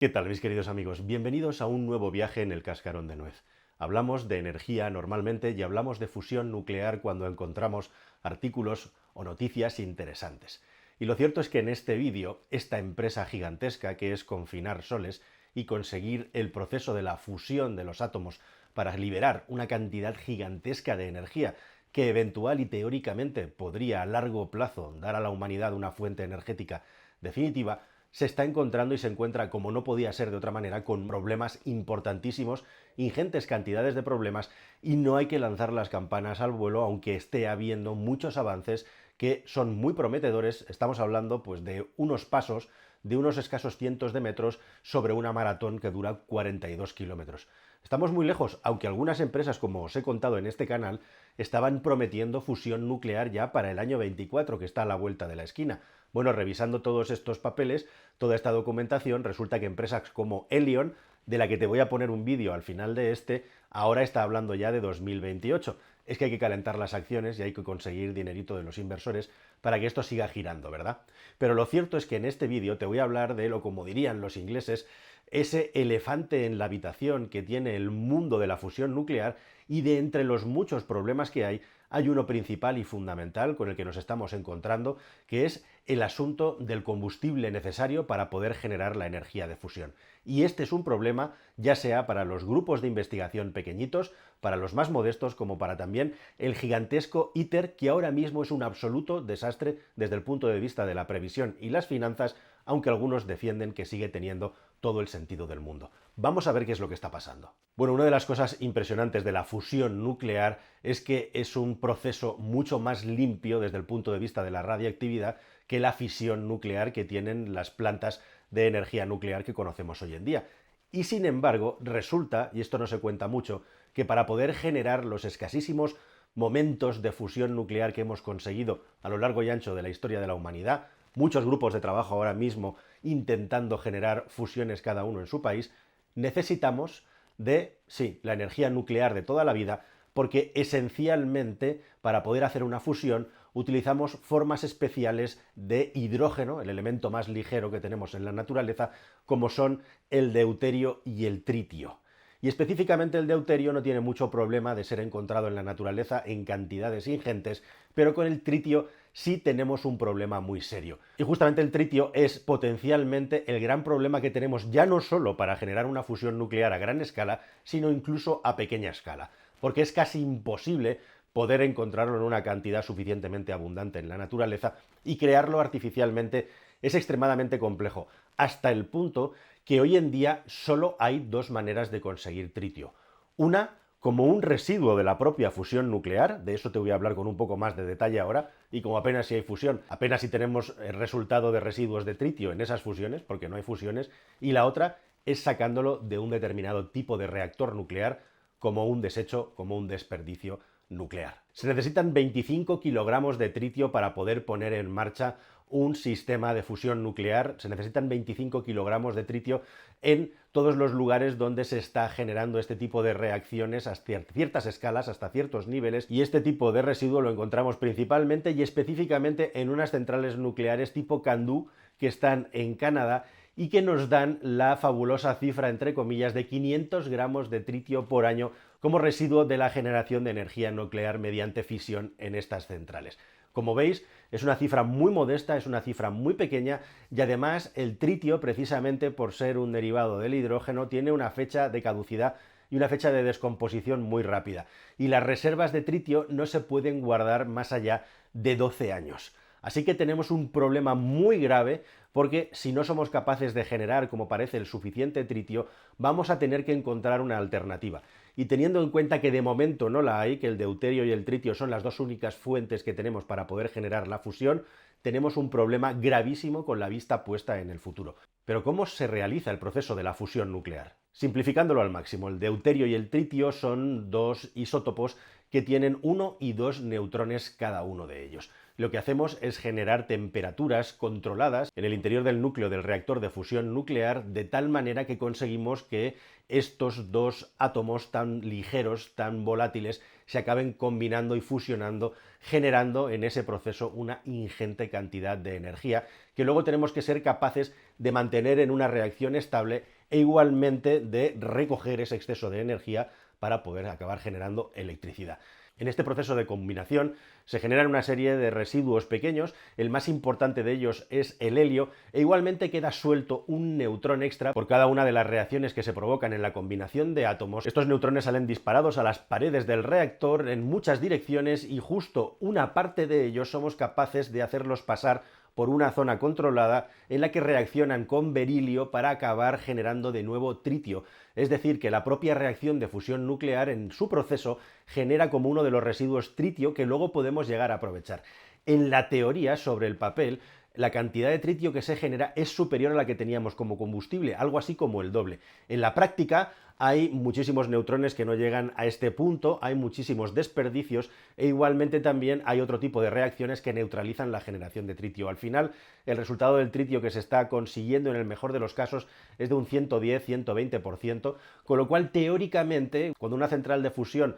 ¿Qué tal, mis queridos amigos? Bienvenidos a un nuevo viaje en el cascarón de nuez. Hablamos de energía normalmente y hablamos de fusión nuclear cuando encontramos artículos o noticias interesantes. Y lo cierto es que en este vídeo, esta empresa gigantesca que es confinar soles y conseguir el proceso de la fusión de los átomos para liberar una cantidad gigantesca de energía que eventual y teóricamente podría a largo plazo dar a la humanidad una fuente energética definitiva, se está encontrando y se encuentra, como no podía ser de otra manera, con problemas importantísimos, ingentes cantidades de problemas, y no hay que lanzar las campanas al vuelo, aunque esté habiendo muchos avances que son muy prometedores. Estamos hablando pues de unos pasos de unos escasos cientos de metros sobre una maratón que dura 42 kilómetros. Estamos muy lejos, aunque algunas empresas, como os he contado en este canal, estaban prometiendo fusión nuclear ya para el año 24, que está a la vuelta de la esquina. Bueno, revisando todos estos papeles, toda esta documentación, resulta que empresas como Elion, de la que te voy a poner un vídeo al final de este, ahora está hablando ya de 2028. Es que hay que calentar las acciones y hay que conseguir dinerito de los inversores para que esto siga girando, ¿verdad? Pero lo cierto es que en este vídeo te voy a hablar de lo, como dirían los ingleses, ese elefante en la habitación que tiene el mundo de la fusión nuclear, y de entre los muchos problemas que hay uno principal y fundamental con el que nos estamos encontrando, que es el asunto del combustible necesario para poder generar la energía de fusión. Y este es un problema ya sea para los grupos de investigación pequeñitos, para los más modestos, como para también el gigantesco ITER, que ahora mismo es un absoluto desastre desde el punto de vista de la previsión y las finanzas, aunque algunos defienden que sigue teniendo todo el sentido del mundo. Vamos a ver qué es lo que está pasando. Bueno, una de las cosas impresionantes de la fusión nuclear es que es un proceso mucho más limpio desde el punto de vista de la radiactividad que la fisión nuclear que tienen las plantas de energía nuclear que conocemos hoy en día. Y sin embargo, resulta, y esto no se cuenta mucho, que para poder generar los escasísimos momentos de fusión nuclear que hemos conseguido a lo largo y ancho de la historia de la humanidad, muchos grupos de trabajo ahora mismo intentando generar fusiones cada uno en su país, necesitamos de, sí, la energía nuclear de toda la vida, porque esencialmente para poder hacer una fusión utilizamos formas especiales de hidrógeno, el elemento más ligero que tenemos en la naturaleza, como son el deuterio y el tritio. Y específicamente el deuterio no tiene mucho problema de ser encontrado en la naturaleza en cantidades ingentes, pero con el tritio sí tenemos un problema muy serio. Y justamente el tritio es potencialmente el gran problema que tenemos ya no solo para generar una fusión nuclear a gran escala, sino incluso a pequeña escala, porque es casi imposible poder encontrarlo en una cantidad suficientemente abundante en la naturaleza, y crearlo artificialmente es extremadamente complejo, hasta el punto que hoy en día solo hay dos maneras de conseguir tritio. Una, como un residuo de la propia fusión nuclear, de eso te voy a hablar con un poco más de detalle ahora, y como apenas si hay fusión, apenas si tenemos el resultado de residuos de tritio en esas fusiones, porque no hay fusiones, y la otra es sacándolo de un determinado tipo de reactor nuclear como un desecho, como un desperdicio nuclear. Se necesitan 25 kilogramos de tritio para poder poner en marcha un sistema de fusión nuclear. Se necesitan 25 kilogramos de tritio en todos los lugares donde se está generando este tipo de reacciones a ciertas escalas, hasta ciertos niveles, y este tipo de residuo lo encontramos principalmente y específicamente en unas centrales nucleares tipo Candu que están en Canadá y que nos dan la fabulosa cifra, entre comillas, de 500 gramos de tritio por año como residuo de la generación de energía nuclear mediante fisión en estas centrales. Como veis, es una cifra muy modesta, es una cifra muy pequeña, y además el tritio, precisamente por ser un derivado del hidrógeno, tiene una fecha de caducidad y una fecha de descomposición muy rápida. Y las reservas de tritio no se pueden guardar más allá de 12 años. Así que tenemos un problema muy grave, porque si no somos capaces de generar, como parece, el suficiente tritio, vamos a tener que encontrar una alternativa. Y teniendo en cuenta que de momento no la hay, que el deuterio y el tritio son las dos únicas fuentes que tenemos para poder generar la fusión, tenemos un problema gravísimo con la vista puesta en el futuro. Pero ¿cómo se realiza el proceso de la fusión nuclear? Simplificándolo al máximo, el deuterio y el tritio son dos isótopos que tienen 1 y 2 neutrones cada uno de ellos. lo que hacemos es generar temperaturas controladas en el interior del núcleo del reactor de fusión nuclear de tal manera que conseguimos que estos dos átomos tan ligeros, tan volátiles, se acaben combinando y fusionando, generando en ese proceso una ingente cantidad de energía que luego tenemos que ser capaces de mantener en una reacción estable e igualmente de recoger ese exceso de energía para poder acabar generando electricidad. En este proceso de combinación se generan una serie de residuos pequeños, el más importante de ellos es el helio, e igualmente queda suelto un neutrón extra por cada una de las reacciones que se provocan en la combinación de átomos. Estos neutrones salen disparados a las paredes del reactor en muchas direcciones y justo una parte de ellos somos capaces de hacerlos pasar por una zona controlada en la que reaccionan con berilio para acabar generando de nuevo tritio. Es decir, que la propia reacción de fusión nuclear en su proceso genera como uno de los residuos tritio que luego podemos llegar a aprovechar. En la teoría, sobre el papel, la cantidad de tritio que se genera es superior a la que teníamos como combustible, algo así como el doble. En la práctica hay muchísimos neutrones que no llegan a este punto, hay muchísimos desperdicios e igualmente también hay otro tipo de reacciones que neutralizan la generación de tritio. Al final, el resultado del tritio que se está consiguiendo en el mejor de los casos es de un 110-120%, con lo cual teóricamente, cuando una central de fusión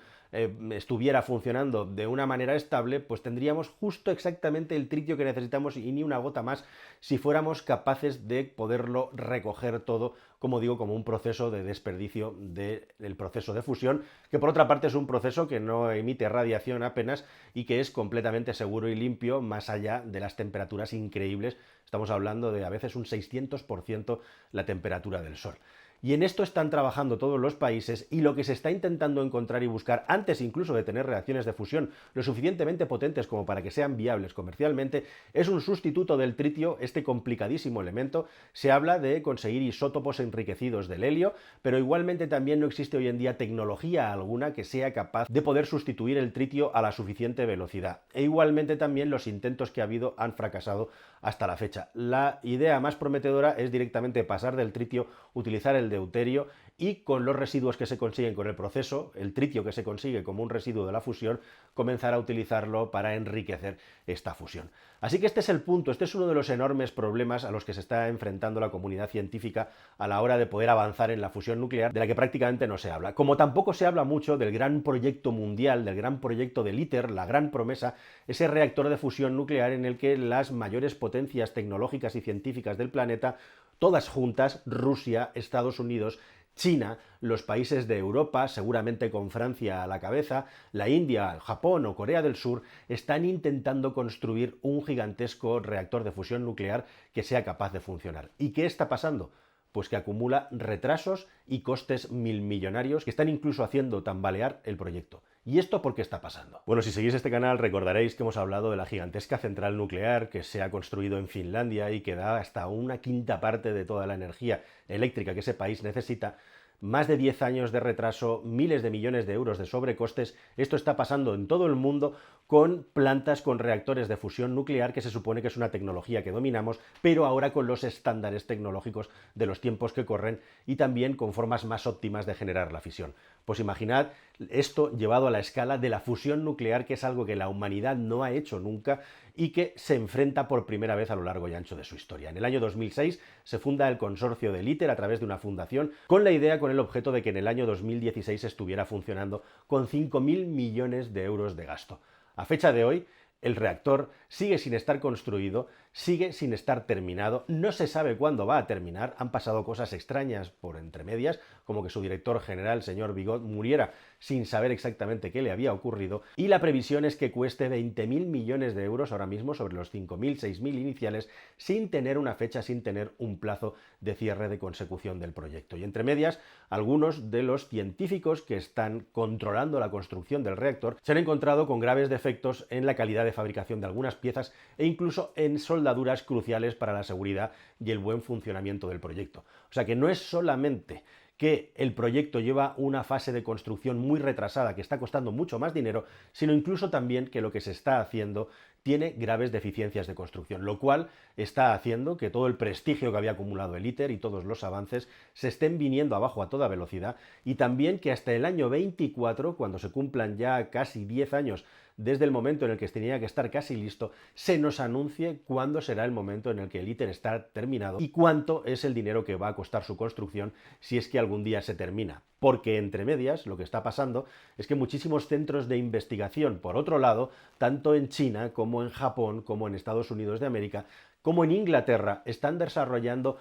estuviera funcionando de una manera estable, pues tendríamos justo exactamente el tritio que necesitamos y ni una gota más si fuéramos capaces de poderlo recoger todo, como digo, como un proceso de desperdicio del proceso de fusión, que por otra parte es un proceso que no emite radiación apenas y que es completamente seguro y limpio más allá de las temperaturas increíbles. Estamos hablando de a veces un 600% la temperatura del Sol. Y en esto están trabajando todos los países y lo que se está intentando encontrar y buscar antes incluso de tener reacciones de fusión lo suficientemente potentes como para que sean viables comercialmente es un sustituto del tritio, este complicadísimo elemento. Se habla de conseguir isótopos enriquecidos del helio, pero igualmente también no existe hoy en día tecnología alguna que sea capaz de poder sustituir el tritio a la suficiente velocidad. E igualmente también los intentos que ha habido han fracasado hasta la fecha. La idea más prometedora es directamente pasar del tritio, utilizar el deuterio y con los residuos que se consiguen con el proceso, el tritio que se consigue como un residuo de la fusión, comenzar a utilizarlo para enriquecer esta fusión. Así que este es el punto, este es uno de los enormes problemas a los que se está enfrentando la comunidad científica a la hora de poder avanzar en la fusión nuclear, de la que prácticamente no se habla. Como tampoco se habla mucho del gran proyecto mundial, del gran proyecto del ITER, la gran promesa, ese reactor de fusión nuclear en el que las mayores potencias tecnológicas y científicas del planeta, todas juntas, Rusia, Estados Unidos, China, los países de Europa, seguramente con Francia a la cabeza, la India, Japón o Corea del Sur, están intentando construir un gigantesco reactor de fusión nuclear que sea capaz de funcionar. ¿Y qué está pasando? Pues que acumula retrasos y costes milmillonarios que están incluso haciendo tambalear el proyecto. ¿Y esto por qué está pasando? Bueno, si seguís este canal recordaréis que hemos hablado de la gigantesca central nuclear que se ha construido en Finlandia y que da hasta una quinta parte de toda la energía eléctrica que ese país necesita. Más de 10 años de retraso, miles de millones de euros de sobrecostes. Esto está pasando en todo el mundo con plantas con reactores de fusión nuclear, que se supone que es una tecnología que dominamos, pero ahora con los estándares tecnológicos de los tiempos que corren y también con formas más óptimas de generar la fisión. Pues imaginad esto llevado a la escala de la fusión nuclear, que es algo que la humanidad no ha hecho nunca y que se enfrenta por primera vez a lo largo y ancho de su historia. En el año 2006 se funda el consorcio del ITER a través de una fundación con la idea, con el objeto de que en el año 2016 estuviera funcionando con 5.000 millones de euros de gasto. A fecha de hoy, el reactor sigue sin estar construido, sigue sin estar terminado, no se sabe cuándo va a terminar, han pasado cosas extrañas por entre medias, como que su director general, el señor Bigot, muriera sin saber exactamente qué le había ocurrido, y la previsión es que cueste 20.000 millones de euros ahora mismo sobre los 5.000, 6.000 iniciales, sin tener una fecha, sin tener un plazo de cierre de consecución del proyecto. Y entre medias, algunos de los científicos que están controlando la construcción del reactor se han encontrado con graves defectos en la calidad de fabricación de algunas piezas e incluso en soldaduras cruciales para la seguridad y el buen funcionamiento del proyecto. O sea que no es solamente que el proyecto lleva una fase de construcción muy retrasada que está costando mucho más dinero, sino incluso también que lo que se está haciendo tiene graves deficiencias de construcción, lo cual está haciendo que todo el prestigio que había acumulado el ITER y todos los avances se estén viniendo abajo a toda velocidad y también que hasta el año 24, cuando se cumplan ya casi 10 años desde el momento en el que tenía que estar casi listo, se nos anuncie cuándo será el momento en el que el ITER está terminado y cuánto es el dinero que va a costar su construcción si es que algún día se termina. Porque entre medias lo que está pasando es que muchísimos centros de investigación, por otro lado, tanto en China como en Japón, como en Estados Unidos de América, como en Inglaterra, están desarrollando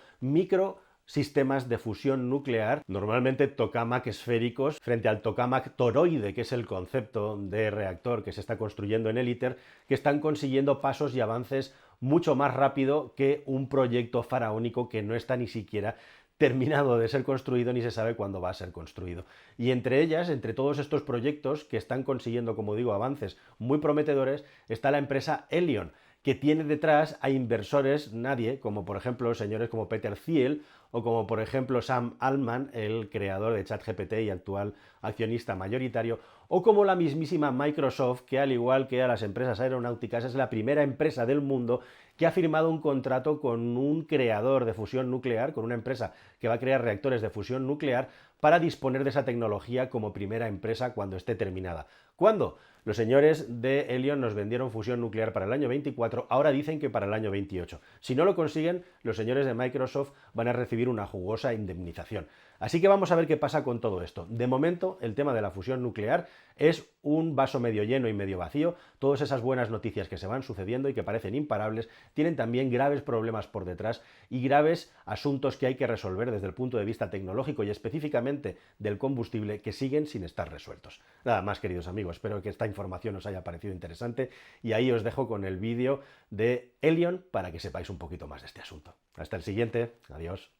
sistemas de fusión nuclear, normalmente tokamak esféricos, frente al tokamak toroide, que es el concepto de reactor que se está construyendo en el ITER, que están consiguiendo pasos y avances mucho más rápido que un proyecto faraónico que no está ni siquiera terminado de ser construido ni se sabe cuándo va a ser construido. Y entre ellas, entre todos estos proyectos que están consiguiendo, como digo, avances muy prometedores, está la empresa Helion, que tiene detrás a inversores nadie, como por ejemplo señores como Peter Thiel o como por ejemplo Sam Altman, el creador de ChatGPT y actual accionista mayoritario, o como la mismísima Microsoft, que al igual que a las empresas aeronáuticas es la primera empresa del mundo que ha firmado un contrato con un creador de fusión nuclear, con una empresa que va a crear reactores de fusión nuclear, para disponer de esa tecnología como primera empresa cuando esté terminada. ¿Cuándo? Los señores de Helion nos vendieron fusión nuclear para el año 24, ahora dicen que para el año 28. Si no lo consiguen, los señores de Microsoft van a recibir una jugosa indemnización. Así que vamos a ver qué pasa con todo esto. De momento, el tema de la fusión nuclear es un vaso medio lleno y medio vacío. Todas esas buenas noticias que se van sucediendo y que parecen imparables tienen también graves problemas por detrás y graves asuntos que hay que resolver desde el punto de vista tecnológico y específicamente del combustible que siguen sin estar resueltos. Nada más, queridos amigos, espero que esta información os haya parecido interesante y ahí os dejo con el vídeo de Helion para que sepáis un poquito más de este asunto. Hasta el siguiente, adiós.